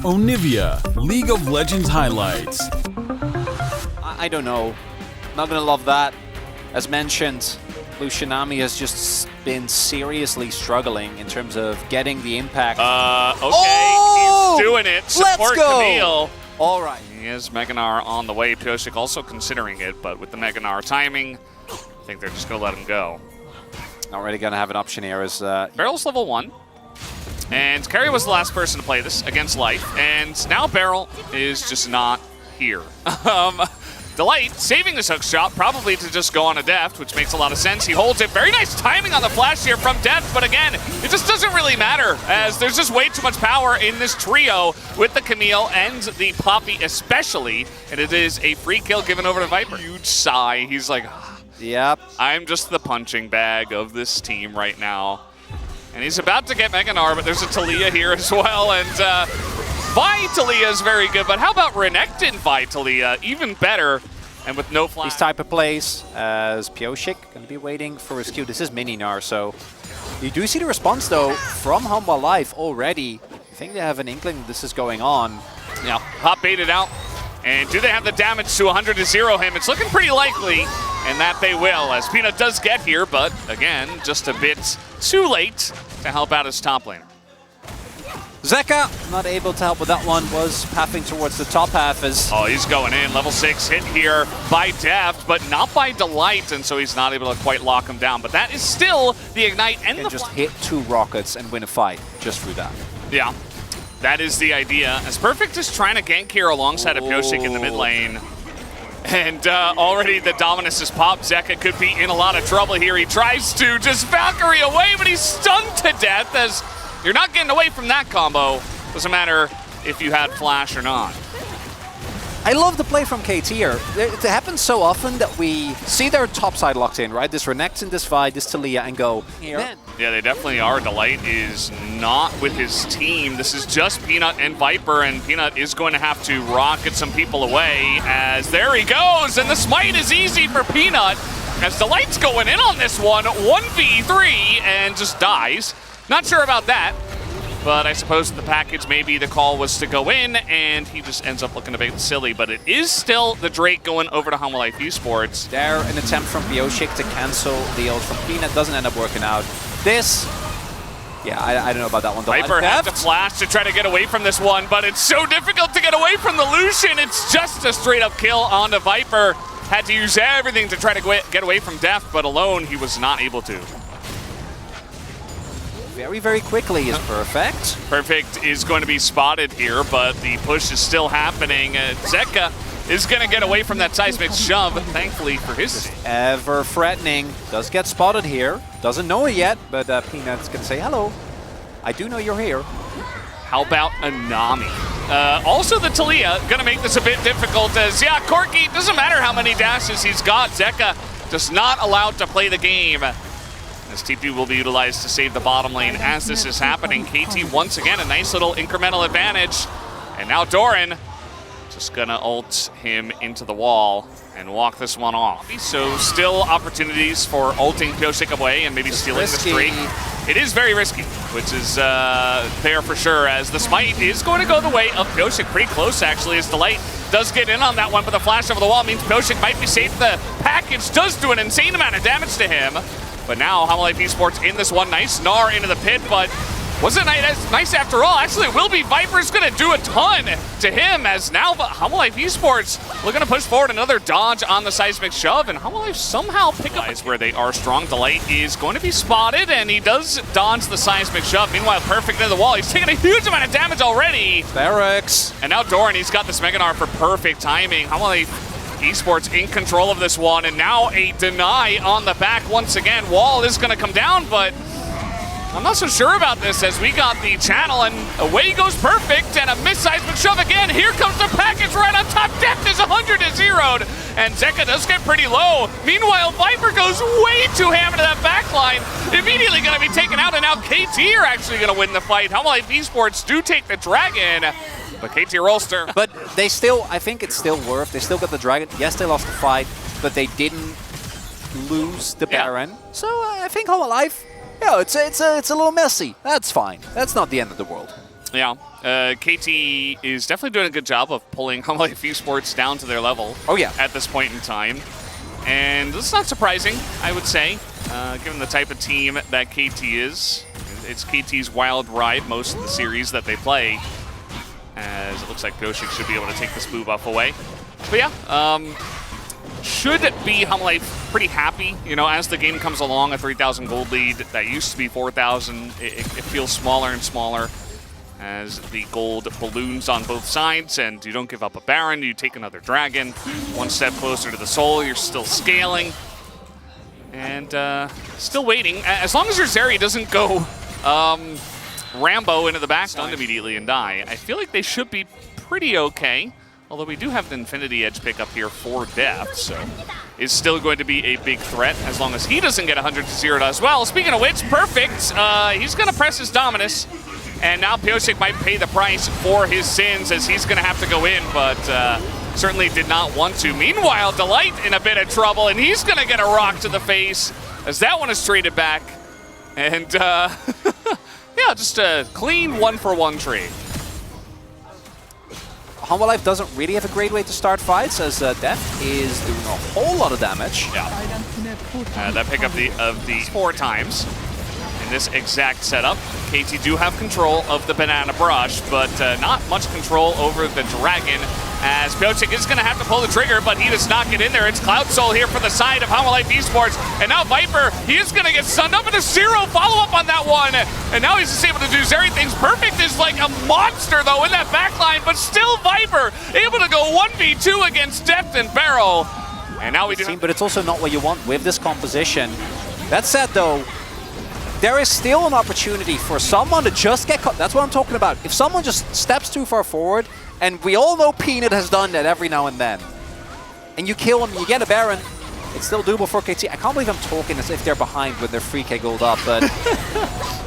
Onivia, League of Legends highlights. I don't know. Not gonna love that. As mentioned, Lucianami has just been seriously struggling in terms of getting the impact. He's doing it. Support Let's go. Camille. All right. He has Meganar on the way. Pyosik also considering it, but with the Meganar timing, I think they're just going to let him go. Not really going to have an option here as... Barrel's level 1. And Carrie was the last person to play this against Life, and now Barrel is just not here. Delight saving this hook shot, probably to just go on a Deft, which makes a lot of sense. He holds it. Very nice timing on the flash here from Deft, but again, it just doesn't really matter, as there's just way too much power in this trio with the Camille and the Poppy especially, and it is a free kill given over to Viper. Huge sigh. He's like, yep. I'm just the punching bag of this team right now. And he's about to get Meganar, but there's a Talia here as well, and Vi Talia is very good, but how about Renekton Vi Talia? Even better, and with no flash. These type of plays, as Pyosik going to be waiting for his Q. This is Mininar, so you do see the response, though, from Hanwha Life already. I think they have an inkling this is going on. Yeah, Pop baited out. And do they have the damage to 100 to 0 him? It's looking pretty likely, and that they will, as Peanut does get here, but again, just a bit too late to help out his top laner. Zeka, not able to help with that one, was pathing towards the top half as... Oh, he's going in. Level 6 hit here by Deft, but not by Delight, and so he's not able to quite lock him down. But that is still the Ignite and the... just hit 2 rockets and win a fight just through that. Yeah, that is the idea. As Perfect is trying to gank here alongside of Pyosik in the mid lane. And already the Dominus is popped. Zeka could be in a lot of trouble here. He tries to just Valkyrie away, but he's stunned to death as... You're not getting away from that combo. Doesn't matter if you had flash or not. I love the play from KT here. It happens so often that we see their top side locked in, right? This Renekton, this Vi, this Talia, and go here. Yeah, they definitely are. Delight is not with his team. This is just Peanut and Viper, and Peanut is going to have to rocket some people away as there he goes, and the smite is easy for Peanut as Delight's going in on this one, 1v3, and just dies. Not sure about that, but I suppose the package, maybe the call was to go in, and he just ends up looking a bit silly. But it is still the Drake going over to Hanwha Life Esports. There, an attempt from Pyosik to cancel the ult from Peanut. Doesn't end up working out. This, yeah, I don't know about that one. Viper had to flash to try to get away from this one, but it's so difficult to get away from the Lucian. It's just a straight-up kill onto Viper. Had to use everything to try to get away from Deft, but alone he was not able to. Very, very quickly is Perfect. Perfect is going to be spotted here, but the push is still happening. Zeka is going to get away from that seismic shove, thankfully for his. Ever threatening. Does get spotted here. Doesn't know it yet, but Peanut's going to say, hello. I do know you're here. How about Anami? Also the Talia, going to make this a bit difficult as, yeah, Corki, doesn't matter how many dashes he's got. Zeka just not allowed to play the game. As TP will be utilized to save the bottom lane as this is happening. KT once again, a nice little incremental advantage. And now Doran just gonna ult him into the wall and walk this one off. So still opportunities for ulting Pyosik away and maybe stealing the streak. It is very risky, which is there for sure, as the smite is going to go the way of Pyosik. Pretty close actually, as Delight does get in on that one, but the flash over the wall means Pyosik might be safe. The package does do an insane amount of damage to him. But now Hanwha Life Esports in this one. Nice Gnar into the pit, but wasn't nice after all. Actually, it will be. Viper's going to do a ton to him, as now Hanwha Life Esports looking to push forward another dodge on the seismic shove, and Hanwha Life somehow pick up where they are strong. Delight is going to be spotted, and he does dodge the seismic shove. Meanwhile, Perfect into the wall. He's taking a huge amount of damage already. Barracks. And now Doran, he's got this Meganar for perfect timing. Hanwha Life Esports in control of this one, and now a deny on the back once again. Wall is going to come down, but I'm not so sure about this, as we got the channel, and away goes Perfect, and a missed seismic shove again. Here comes the package right on top. Deft is 100 to 0'd, and Zeka does get pretty low. Meanwhile, Viper goes way too ham into that backline. Immediately going to be taken out, and now KT are actually going to win the fight. Hanwha Life Esports do take the Dragon, but KT Rolster. But they still, I think it's still worth. They still got the Dragon. Yes, they lost the fight, but they didn't lose the Baron. So I think Hanwha Life, yeah, it's a little messy. That's fine. That's not the end of the world. Yeah, KT is definitely doing a good job of pulling Hanwha Life Esports down to their level. Oh yeah. At this point in time, and this is not surprising, I would say, given the type of team that KT is. It's KT's wild ride most of the series that they play, as it looks like Pioshik should be able to take this blue buff away. But yeah, should be Hanwha Life pretty happy. You know, as the game comes along, a 3,000 gold lead that used to be 4,000, it feels smaller and smaller as the gold balloons on both sides, and you don't give up a Baron, you take another Dragon. One step closer to the soul, you're still scaling. And still waiting. As long as your Zeri doesn't go Rambo into the back, stunned immediately and die, I feel like they should be pretty okay. Although we do have the Infinity Edge pickup here for Deft, so is still going to be a big threat as long as he doesn't get 100-0 as well. Speaking of which, perfect. He's going to press his Dominus. And now Pioshik might pay the price for his sins as he's going to have to go in, but certainly did not want to. Meanwhile, Delight in a bit of trouble, and he's going to get a rock to the face as that one is traded back. And yeah, just a clean 1-for-1 trade. Hanwha Life doesn't really have a great way to start fights as Deft is doing a whole lot of damage. Yeah. That pickup of the 4 times. In this exact setup, KT do have control of the Banana Brush, but not much control over the Dragon, as Pioshik is going to have to pull the trigger, but he does not get in there. It's Cloud Soul here for the side of Hanwha Life Esports, and now Viper, he is going to get stunned up, and a 0 follow-up on that one, and now he's just able to do Zeri things. Perfect is like a monster, though, in that backline, but still Viper able to go 1v2 against Deft and Barrel, and now we do... But it's also not what you want with this composition. That said, though, there is still an opportunity for someone to just get caught. That's what I'm talking about. If someone just steps too far forward, and we all know Peanut has done that every now and then, and you kill him, you get a Baron, it's still doable for KT. I can't believe I'm talking as if they're behind with their 3k gold up, but...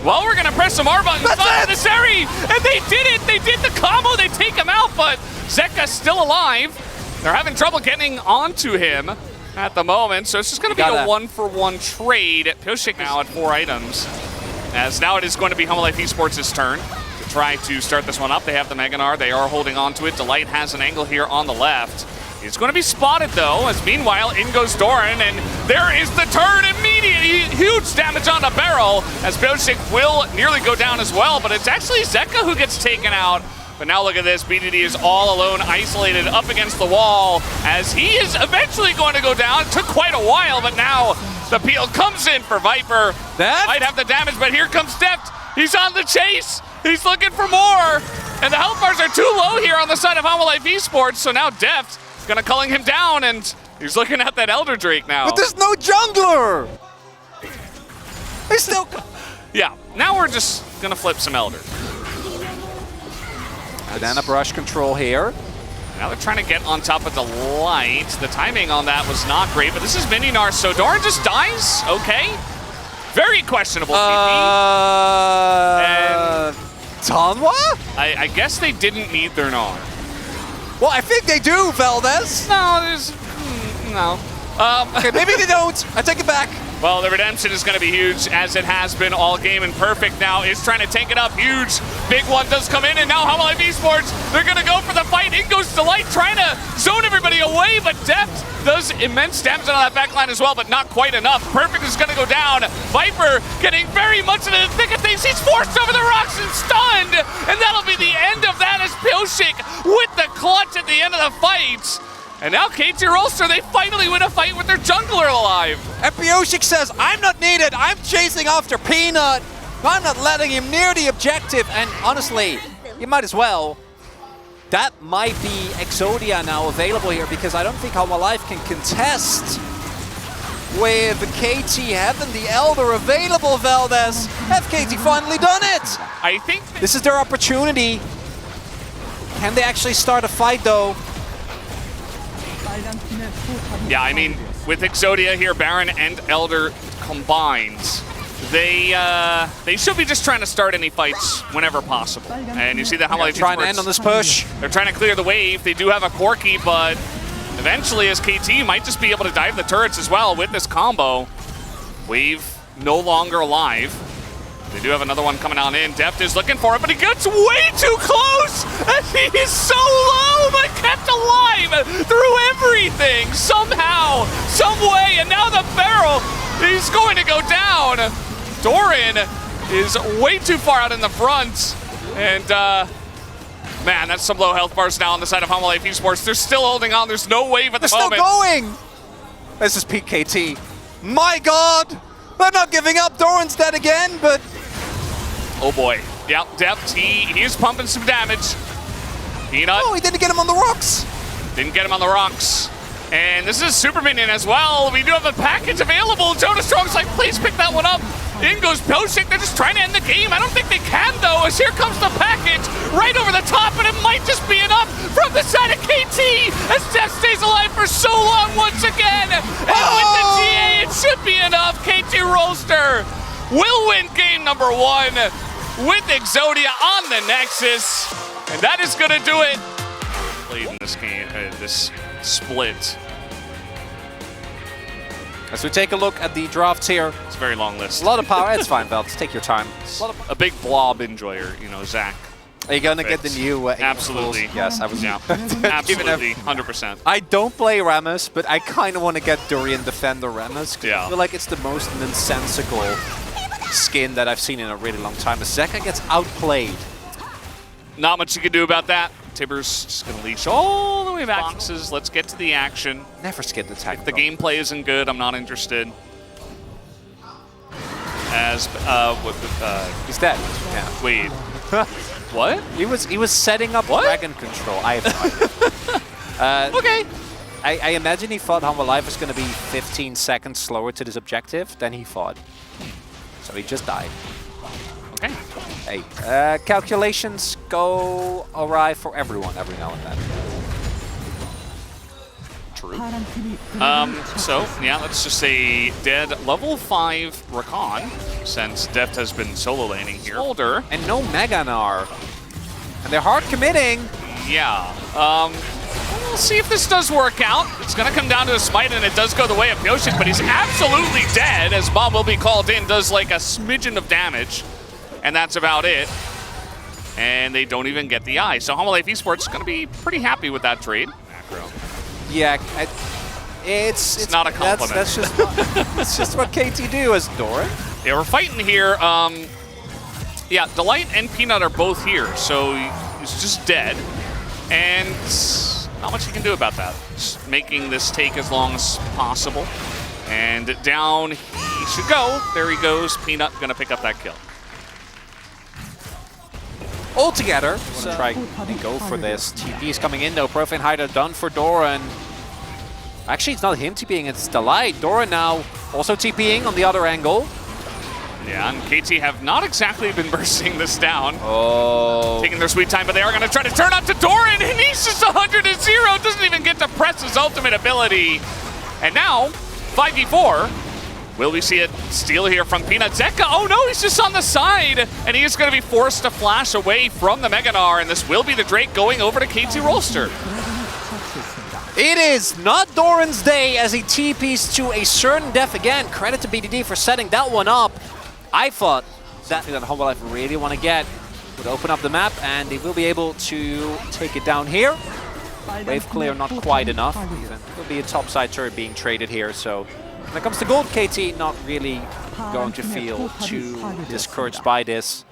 Well, we're going to press some R buttons on the Zeri, and they did it! They did the combo, they take him out, but Zeka's still alive. They're having trouble getting onto him at the moment, so it's just going to be a 1-for-1 trade. Pioshik now at 4 items, as now it is going to be Hanwha Life Esports' turn to try to start this one up. They have the Meganar, they are holding on to it. Delight has an angle here on the left. It's going to be spotted though, as meanwhile in goes Doran, and there is the turn immediately. Huge damage on the Barrel, as Pioshik will nearly go down as well, but it's actually Zeka who gets taken out. But now look at this, BDD is all alone, isolated up against the wall, as he is eventually going to go down. It took quite a while, but now the peel comes in for Viper. That might have the damage, but here comes Deft. He's on the chase. He's looking for more. And the health bars are too low here on the side of Hanwha Life Esports, so now Deft is going to culling him down, and he's looking at that Elder Drake now. But there's no jungler! He's still... Yeah, now we're just going to flip some Elder. Banana Brush control here. Now they're trying to get on top of the light. The timing on that was not great, but this is Mininar, so Doran just dies? Okay. Very questionable TP. And Hanwha? I guess they didn't need their Gnar. Well, I think they do, Valdez. No, there's... no. Okay, maybe they don't. I take it back. Well, the redemption is going to be huge, as it has been all game, and Perfect now is trying to take it up. Huge. Big one does come in, and now Hanwha Life Esports, they're going to go for the fight. In goes Delight, trying to zone everybody away, but Deft does immense damage on that backline as well, but not quite enough. Perfect is going to go down. Viper getting very much into the thick of things. He's forced over the rocks and stunned, and that'll be the end of that as Pioshik with the clutch at the end of the fight. And now KT Rolster, they finally win a fight with their jungler alive. And Pioshik says, I'm not needed, I'm chasing after Peanut. I'm not letting him near the objective. And honestly, you might as well. That might be Exodia now available here, because I don't think Hanwha Life can contest with KT having the Elder available, Valdez. Have KT finally done it? I think this is their opportunity. Can they actually start a fight though? Yeah, I mean, with Exodia here, Baron and Elder combined, they should be just trying to start any fights whenever possible. And you see that Hanwha Life trying to end on this push. They're trying to clear the wave. They do have a Corki, but eventually, as KT might just be able to dive the turrets as well with this combo. Wave no longer alive. They do have another one coming on in. Deft is looking for it, but he gets way too close! And he is so low, but kept alive through everything, somehow, some way, and now the barrel is going to go down. Doran is way too far out in the front, and man, that's some low health bars now on the side of Hanwha Esports. They're still holding on. There's no wave at the moment. They're still going! This is Peak KT. My God! They're not giving up. Doran's dead again, but... Oh boy. Yep, Deft, he is pumping some damage. Peanut. Oh, he didn't get him on the rocks. Didn't get him on the rocks. And this is Super Minion as well. We do have a package available. Jonah Strong's like, please pick that one up. In goes Pyosik. They're just trying to end the game. I don't think they can, though, as here comes the package right over the top, and it might just be enough from the side of KT as Deft stays alive for so long once again. And with the TA, it should be enough. KT Rolster will win game number 1 with Exodia on the Nexus. And that is going to do it. Played in this game, this split. As we take a look at the drafts here. It's a very long list. A lot of power. It's fine, Velts. Take your time. A big blob enjoyer, you know, Zach. Are you going to get the new... Absolutely. Tools? Yes, I was... Yeah. Absolutely. 100%. I don't play Rammus, but I kind of want to get Durian Defender Rammus. Yeah. I feel like it's the most nonsensical skin that I've seen in a really long time. Zeka gets outplayed. Not much you can do about that. Tibbers just going to leash all the way back. Boxes. Let's get to the action. Never skip the tag. If the gameplay isn't good, I'm not interested. As he's dead. Yeah. Wait. What? He was setting up dragon control. I have no idea. Okay. I imagine he thought Hanwha Life was going to be 15 seconds slower to this objective than he thought. So he just died. Okay. Hey, calculations go awry for everyone every now and then. True. So, yeah, let's just say dead level 5 Rakan, since Deft has been solo laning here. Older. And no Meganar. And they're hard committing. Yeah. We'll see if this does work out. It's going to come down to a smite, and it does go the way of Pyosik, but he's absolutely dead, as Bomb will be called in, does like a smidgen of damage. And that's about it. And they don't even get the eye. So Hanwha Esports is going to be pretty happy with that trade. Macro. Yeah, it's not a compliment. That's just what KT do as Doran. Yeah, we're fighting here. Yeah, Delight and Peanut are both here, so he's just dead. And not much you can do about that. Just making this take as long as possible. And down he should go. There he goes. Peanut going to pick up that kill. All together, so try and go for this. TP is coming in though. Profane Hider done for Doran. Actually, it's not him TPing, it's Delight. Doran now also TPing on the other angle. Yeah, and KT have not exactly been bursting this down. Oh. Taking their sweet time, but they are going to try to turn up to Doran, and he's just 100-0. Doesn't even get to press his ultimate ability. And now, 5v4. Will we see a steal here from Peanut? Zeka, oh no, he's just on the side, and he is going to be forced to flash away from the Meganar, and this will be the Drake going over to KT Rolster. It is not Doran's day as he TPs to a certain death again. Credit to BDD for setting that one up. I thought that Hanwha Life really want to get would open up the map, and they will be able to take it down here. Wave clear not quite enough. There'll be a topside turret being traded here, so when it comes to gold, KT not really going to feel too discouraged by this.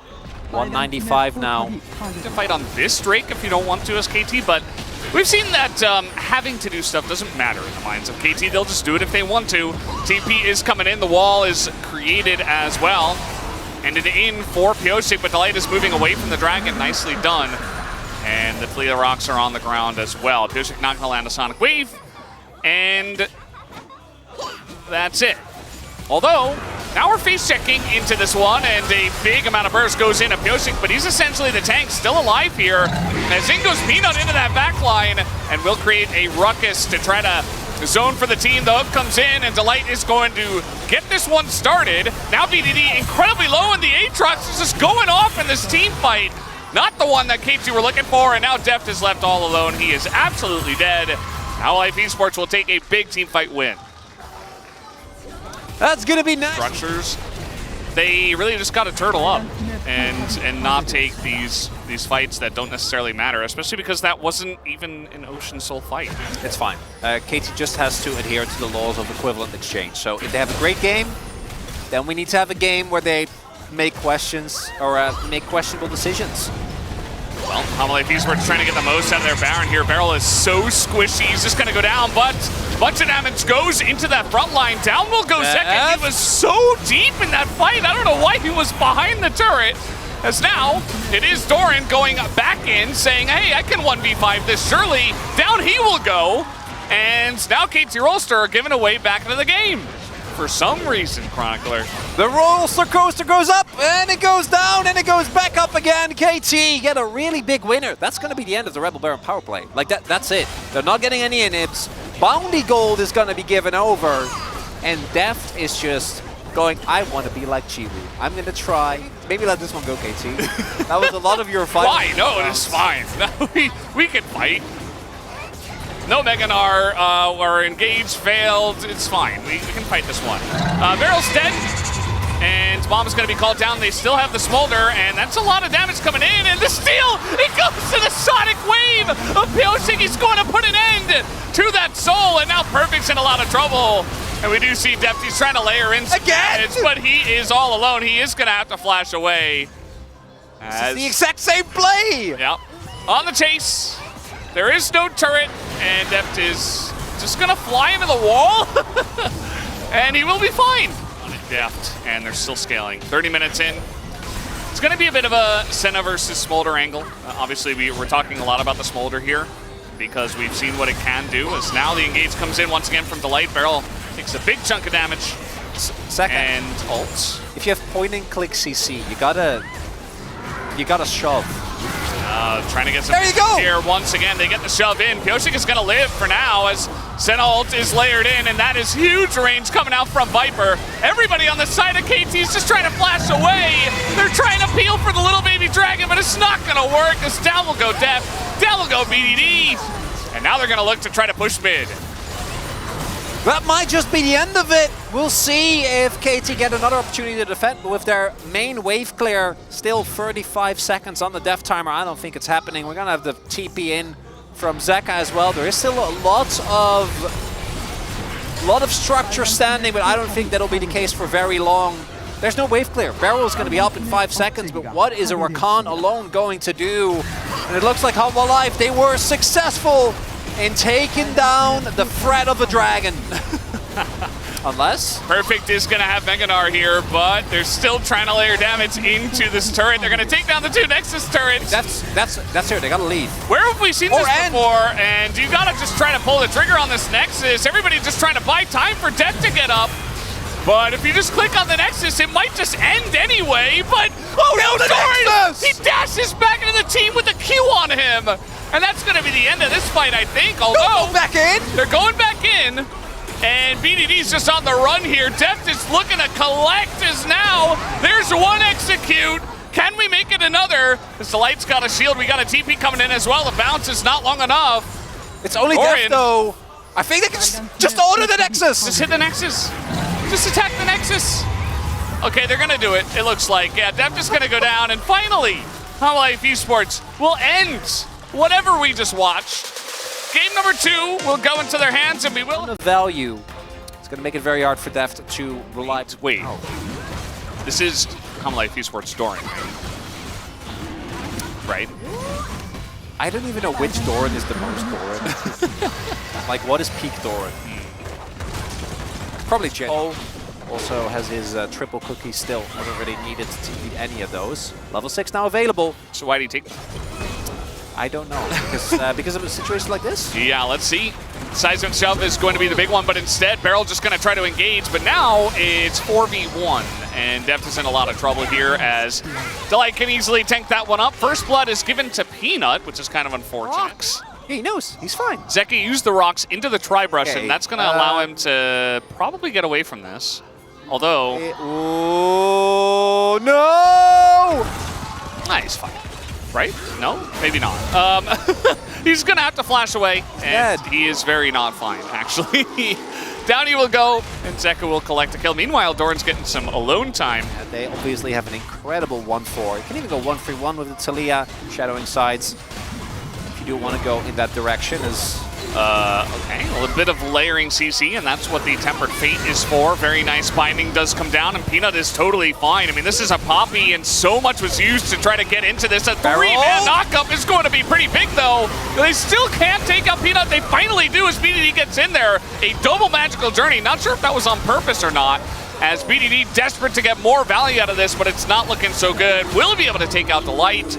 195 now. You can fight on this Drake if you don't want to as KT, but we've seen that having to do stuff doesn't matter in the minds of KT. They'll just do it if they want to. TP is coming in. The wall is created as well. And it in for Pyosik, but Delight is moving away from the dragon. Nicely done. And the Flea Rocks are on the ground as well. Pyosik not going to land a Sonic Wave. And that's it. Although, now we're face checking into this one, and a big amount of burst goes into Pyosik, but he's essentially the tank, still alive here. As in goes Peanut into that back line, and will create a ruckus to try to zone for the team. The hook comes in, and Delight is going to get this one started. Now BDD incredibly low, and the Aatrox is just going off in this team fight. Not the one that KT were looking for, and now Deft is left all alone. He is absolutely dead. Now Life Esports will take a big team fight win. That's going to be nice. Structures they really just got to turtle up and not take these fights that don't necessarily matter, especially because that wasn't even an Ocean Soul fight. It's fine. KT just has to adhere to the laws of equivalent exchange. So if they have a great game, then we need to have a game where they make questions or make questionable decisions. Well, HLE were trying to get the most out of their Baron here. Beryl is so squishy, he's just going to go down, but a bunch of damage goes into that front line. Down will go second. He was so deep in that fight. I don't know why he was behind the turret. As now, it is Doran going back in, saying, hey, I can 1v5 this, surely. Down he will go. And now KT Rolster are giving away back into the game. For some reason, Chronicler. The roller coaster goes up, and it goes down, and it goes back up again. KT get a really big winner. That's going to be the end of the Rebel Baron power play. Like, that's it. They're not getting any inhibs. Bounty gold is going to be given over, and Deft is just going, I want to be like Chiwu. I'm going to try. Maybe let this one go, KT. That was a lot of your fight. Why? No, it's fine. we can fight. No Meganar, or engage failed. It's fine. We can fight this one. Beryl's dead, and Bomb is going to be called down. They still have the Smolder, and that's a lot of damage coming in. And the steal, it goes to the Sonic Wave of Pyosik. He's going to put an end to that Soul, and now Perfect's in a lot of trouble. And we do see Deft. He's trying to layer in some damage, but he is all alone. He is going to have to flash away. This is the exact same play. Yep. On the chase. There is no turret, and Deft is just gonna fly into the wall, and he will be fine. Deft, and they're still scaling. 30 minutes in. It's gonna be a bit of a Senna versus Smolder angle. Obviously, we're talking a lot about the Smolder here because we've seen what it can do. As now the engage comes in once again from Delight. Beryl takes a big chunk of damage. Second. And ults. If you have point and click CC, you gotta shove. Trying to get some here once again. They get the shove in. Pyosik is going to live for now as Senna ult is layered in, and that is huge range coming out from Viper. Everybody on the side of KT is just trying to flash away. They're trying to peel for the little baby dragon, but it's not going to work. This down will go Deft, down will go BDD, and now they're going to look to try to push mid. That might just be the end of it. We'll see if KT get another opportunity to defend, but with their main wave clear, still 35 seconds on the death timer, I don't think it's happening. We're gonna have the TP in from Zeka as well. There is still a lot of structure standing, but I don't think that'll be the case for very long. There's no wave clear. Barrel's gonna be up in 5 seconds, but what is a Rakan alone going to do? And it looks like Hanwha Life, they were successful in taking down the threat of a dragon. Unless? Perfect is going to have Meganar here, but they're still trying to layer damage into this turret. They're going to take down the 2 Nexus turrets. That's it. They got to leave. Where have we seen this before? And you got to just try to pull the trigger on this Nexus. Everybody's just trying to buy time for Deft to get up. But if you just click on the Nexus, it might just end anyway. But oh no, Doran! He dashes back into the team with a Q on him. And that's going to be the end of this fight, I think. Although, back in. They're going back in. And BDD's just on the run here. Deft is looking to collect as now. There's one execute. Can we make it another? As the Light's got a shield, we got a TP coming in as well. The bounce is not long enough. It's only Deft, though. I think they can just order the Nexus. Just hit the Nexus. Just attack the Nexus. Okay, they're going to do it, it looks like. Yeah, Deft is going to go down. And finally, HLE Esports will end whatever we just watched. Game number 2 will go into their hands, and we will. Value. It's going to make it very hard for Deft to rely. Wait. This is HLE Esports Doran. Right? I don't even know which Doran is the most Doran. Like, what is peak Doran? Probably Jet. Also has his triple cookie still. Hasn't really needed to beat any of those. Level 6 now available. So why do you take them? I don't know, because of a situation like this? Yeah, let's see. Seismic Shove is going to be the big one, but instead, Beryl just going to try to engage, but now it's 4v1, and Deft is in a lot of trouble here as Delight can easily tank that one up. First blood is given to Peanut, which is kind of unfortunate. Rocks. Yeah, he knows. He's fine. Zeki used the rocks into the Tri-Brush, and that's going to allow him to probably get away from this. Although... Oh, no! Nice fight. Right? No? Maybe not. He's going to have to flash away, and he is very not fine, actually. Down he will go, and Zeka will collect a kill. Meanwhile, Doran's getting some alone time. Yeah, they obviously have an incredible 1-4. You can even go 1-3-1 with the Talia shadowing sides. If you do want to go in that direction, as Okay, a bit of layering CC, and that's what the Tempered Fate is for. Very nice binding does come down, and Peanut is totally fine. I mean, this is a Poppy, and so much was used to try to get into this. A 3-man knockup is going to be pretty big, though. They still can't take out Peanut. They finally do as BDD gets in there. A double magical journey. Not sure if that was on purpose or not, as BDD desperate to get more value out of this, but it's not looking so good. Will be able to take out the light,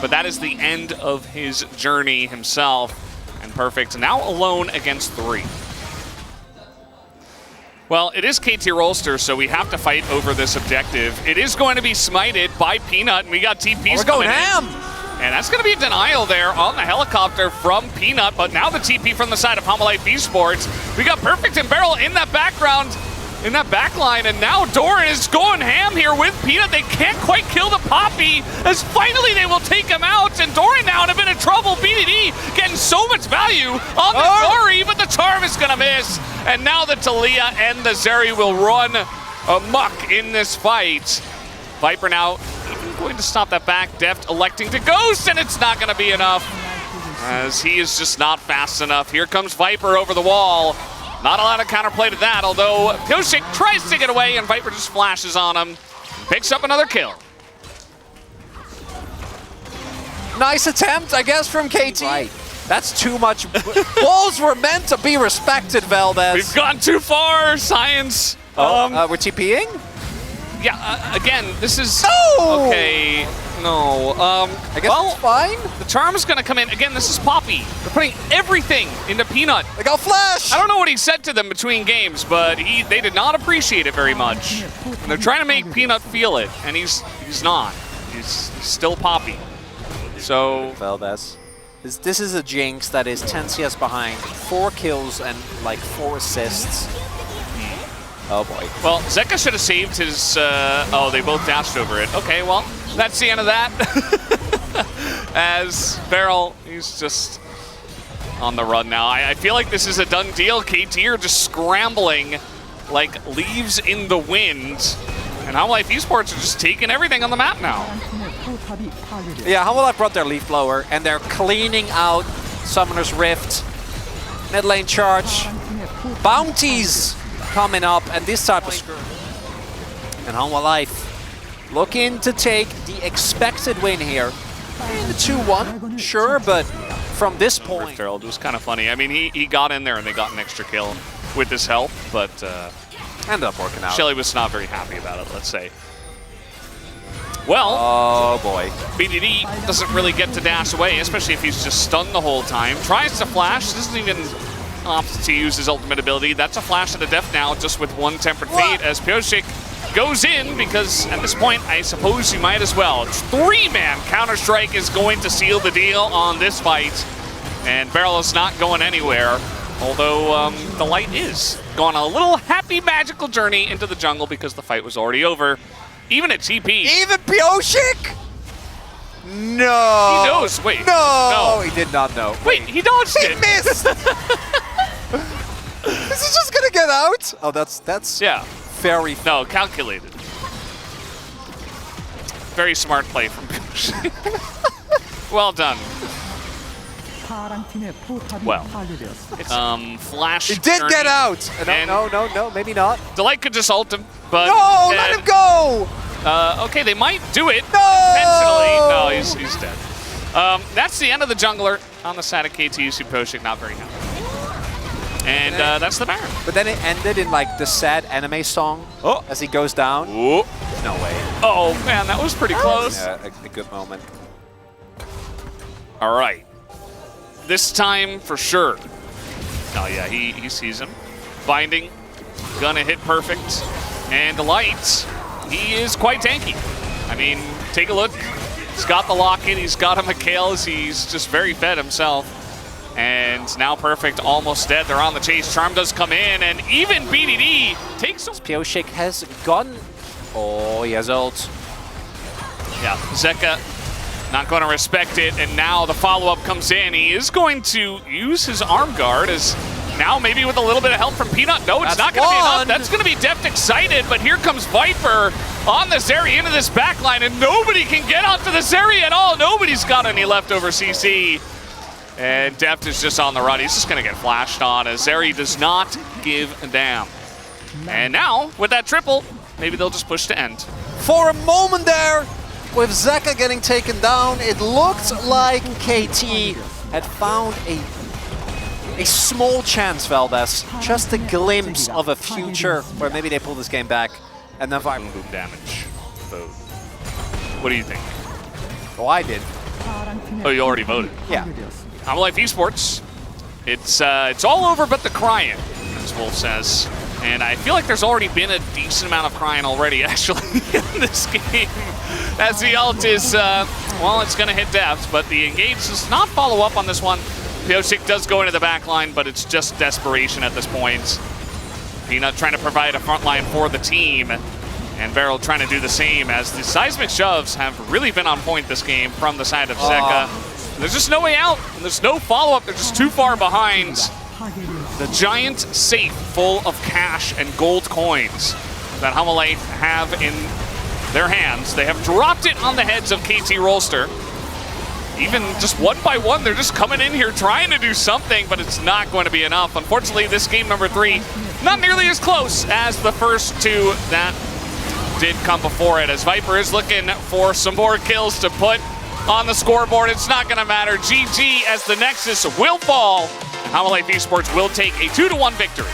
but that is the end of his journey himself. And Perfect now alone against 3. Well, it is KT Rolster, so we have to fight over this objective. It is going to be smited by Peanut, and we got TPs we're going coming ham! in. And that's going to be a denial there on the helicopter from Peanut, but now the TP from the side of Hanwha Life Esports. We got Perfect and Barrel in that background, in that back line, and now Doran is going ham here with Peanut. They can't quite kill the Poppy, as finally they will take him out, and Doran now in a bit of trouble. BDD getting so much value on the Zori, but the charm is gonna miss, and now the Talia and the Zeri will run amok in this fight. Viper now even going to stop that back, Deft electing to ghost, and it's not gonna be enough, as he is just not fast enough. Here comes Viper over the wall. Not a lot of counterplay to that, although Pioshik tries to get away and Viper just flashes on him. Picks up another kill. Nice attempt, I guess, from KT. Right. That's too much. Balls were meant to be respected, Valdez. We've gone too far, Science. We're TPing? Yeah, again, this is... No! Okay, no. I guess it's fine. The charm is going to come in. Again, this is Poppy. They're putting everything into Peanut. They got flash! I don't know what he said to them between games, but they did not appreciate it very much. And they're trying to make Peanut feel it, and he's not. He's still Poppy. So... Valdez. This is a Jinx that is 10 CS behind, 4 kills and like 4 assists. Oh boy. Well, Zeka should have saved his, oh, they both dashed over it. Okay, well, that's the end of that. As Barrel, he's just on the run now. I feel like this is a done deal. KT are just scrambling like leaves in the wind. And Hanwha Life Esports are just taking everything on the map now. Yeah, Hanwha Life brought their leaf blower, and they're cleaning out Summoner's Rift. Mid lane charge. Bounties coming up, and this type of screw. And Hanwha Life looking to take the expected win here. In the 2-1, sure, but from this point... Rift Herald was kind of funny. I mean, he got in there and they got an extra kill with his help, but... ended up working out. Shelly was not very happy about it, let's say. Well, oh boy. BDD doesn't really get to dash away, especially if he's just stunned the whole time. Tries to flash, doesn't even opt to use his ultimate ability. That's a flash to the death now, just with 1 Tempered Fate, as Pioshik goes in, because at this point, I suppose you might as well. 3-man Counter-Strike is going to seal the deal on this fight, and Barrel is not going anywhere. Although the light is going on a little happy magical journey into the jungle because the fight was already over. Even at TP. Even Pioshik? No. He knows. Wait. No. He did not know. Wait, he dodged it. He missed. Is he just gonna get out? Oh, that's yeah. Very no calculated. Very smart play from Pioshik. Well done. Well, flash. He did get out. No, no, maybe not. The light could just ult him, but no, let him go. Okay, they might do it intentionally. No, he's dead. That's the end of the jungler on the side of KT. Pioshik not very happy, and that's the Baron. But then it ended in like the sad anime song as he goes down. Ooh. No way. Oh man, that was pretty close. Yeah, a good moment. All right. This time for sure. Oh yeah, he sees him. Binding, gonna hit Perfect. And the light, he is quite tanky. I mean, take a look. He's got the lock in, he's got a Mikhail's, he's just very fed himself. And now Perfect almost dead. They're on the chase. Charm does come in, and even BDD takes... Pioshik has gone... Oh, he has ult. Yeah, Zeka not going to respect it, and now the follow-up comes in. He is going to use his arm guard as Now maybe with a little bit of help from Peanut. No, it's not going to be enough. That's going to be Deft excited, but here comes Viper on the Zeri into this backline, and nobody can get onto the Zeri at all. Nobody's got any leftover CC. And Deft is just on the run. He's just going to get flashed on as Zeri does not give a damn. And now, with that triple, maybe they'll just push to end. For a moment there, with Zeka getting taken down, it looked like KT had found a small chance, Valdez. Just a glimpse of a future where maybe they pull this game back. And then Viper. Boom damage. Vote. What do you think? Oh, I did. Oh, you already voted. Yeah. Hanwha Life Esports. It's all over but the crying, as Wolf says. And I feel like there's already been a decent amount of crying already, actually, in this game. As the ult is, well, it's going to hit Deft, but the engage does not follow up on this one. Pyosik does go into the back line, but it's just desperation at this point. Peanut trying to provide a front line for the team, and Beryl trying to do the same, as the seismic shoves have really been on point this game from the side of Zeka. There's just no way out, and there's no follow-up. They're just too far behind. The giant safe full of cash and gold coins that Hanwha Life have in their hands. They have dropped it on the heads of KT Rolster. Even just one by one, they're just coming in here trying to do something, but it's not going to be enough. Unfortunately, this game number 3, not nearly as close as the first 2 that did come before it, as Viper is looking for some more kills to put on the scoreboard. It's not going to matter. GG, as the Nexus will fall. Hanwha Life Esports will take a 2-1 victory.